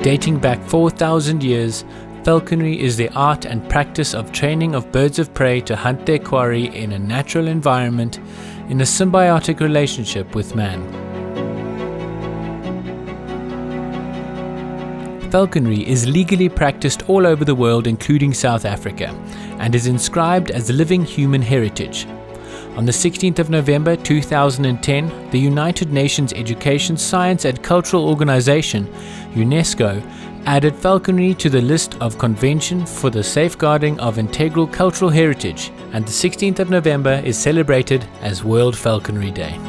Dating back 4,000 years, falconry is the art and practice of training of birds of prey to hunt their quarry in a natural environment in a symbiotic relationship with man. Falconry is legally practiced all over the world, including South Africa, and is inscribed as living human heritage. On the 16th of November 2010, the United Nations Education, Science and Cultural Organization, UNESCO, added falconry to the list of Convention for the Safeguarding of Integral Cultural Heritage, and the 16th of November is celebrated as World Falconry Day.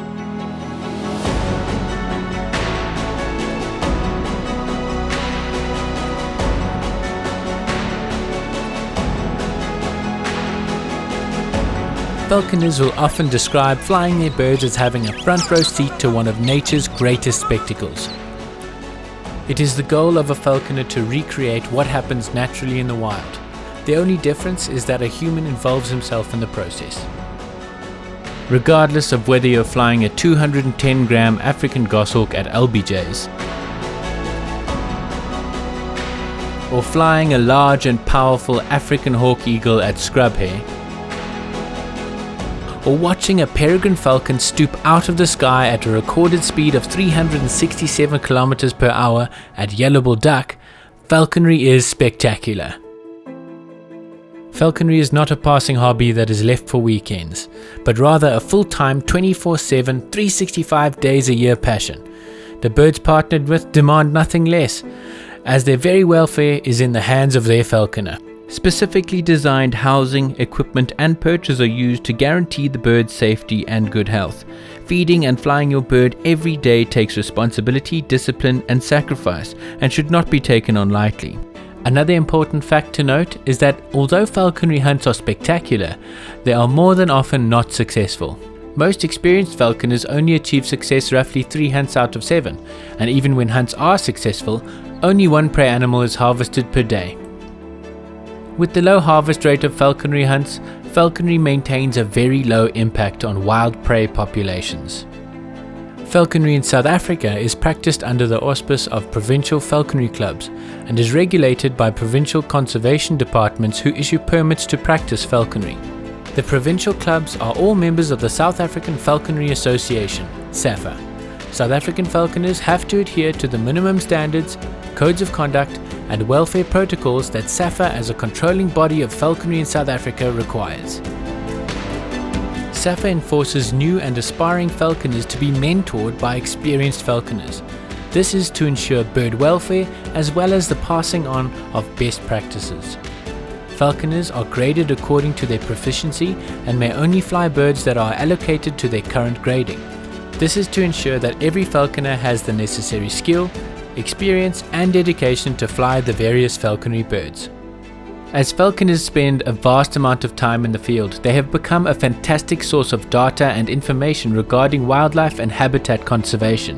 Falconers will often describe flying their birds as having a front row seat to one of nature's greatest spectacles. It is the goal of a falconer to recreate what happens naturally in the wild. The only difference is that a human involves himself in the process. Regardless of whether you're flying a 210-gram African goshawk at LBJ's, or flying a large and powerful African hawk eagle at Scrubhair, or watching a peregrine falcon stoop out of the sky at a recorded speed of 367 km per hour at Yellowbill Duck, falconry is spectacular. Falconry is not a passing hobby that is left for weekends, but rather a full-time 24/7, 365 days a year passion. The birds partnered with demand nothing less, as their very welfare is in the hands of their falconer. Specifically designed housing, equipment and perches are used to guarantee the bird's safety and good health. Feeding and flying your bird every day takes responsibility, discipline and sacrifice, and should not be taken on lightly. Another important fact to note is that although falconry hunts are spectacular, they are more than often not successful. Most experienced falconers only achieve success roughly 3 hunts out of 7, and even when hunts are successful, only one prey animal is harvested per day. With the low harvest rate of falconry hunts, falconry maintains a very low impact on wild prey populations. Falconry in South Africa is practiced under the auspice of provincial falconry clubs and is regulated by provincial conservation departments who issue permits to practice falconry. The provincial clubs are all members of the South African Falconry Association, SAFA. South African falconers have to adhere to the minimum standards, codes of conduct and welfare protocols that SAFA as a controlling body of falconry in South Africa requires. SAFA enforces new and aspiring falconers to be mentored by experienced falconers. This is to ensure bird welfare as well as the passing on of best practices. Falconers are graded according to their proficiency and may only fly birds that are allocated to their current grading. This is to ensure that every falconer has the necessary skill, experience and dedication to fly the various falconry birds. As falconers spend a vast amount of time in the field, they have become a fantastic source of data and information regarding wildlife and habitat conservation.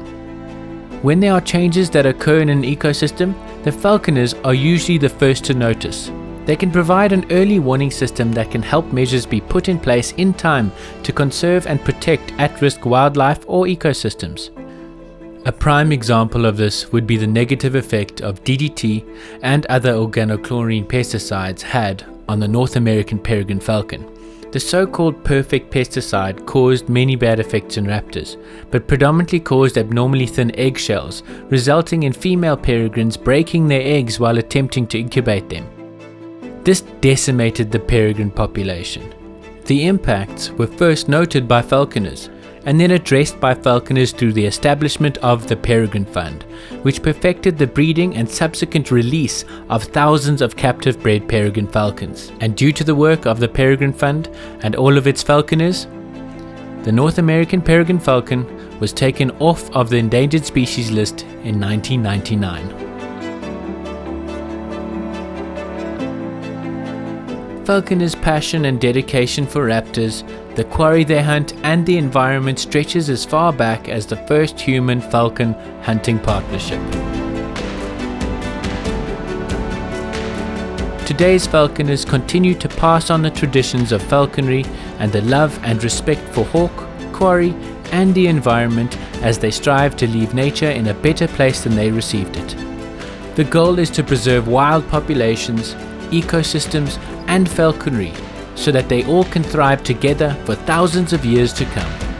When there are changes that occur in an ecosystem, the falconers are usually the first to notice. They can provide an early warning system that can help measures be put in place in time to conserve and protect at-risk wildlife or ecosystems. A prime example of this would be the negative effect of DDT and other organochlorine pesticides had on the North American peregrine falcon. The so-called perfect pesticide caused many bad effects in raptors, but predominantly caused abnormally thin eggshells, resulting in female peregrines breaking their eggs while attempting to incubate them. This decimated the peregrine population. The impacts were first noted by falconers, and then addressed by falconers through the establishment of the Peregrine Fund, which perfected the breeding and subsequent release of thousands of captive bred peregrine falcons. And due to the work of the Peregrine Fund and all of its falconers, the North American peregrine falcon was taken off of the endangered species list in 1999. Falconers' passion and dedication for raptors, the quarry they hunt and the environment stretches as far back as the first human-falcon hunting partnership. Today's falconers continue to pass on the traditions of falconry and the love and respect for hawk, quarry and the environment as they strive to leave nature in a better place than they received it. The goal is to preserve wild populations, ecosystems, and falconry so that they all can thrive together for thousands of years to come.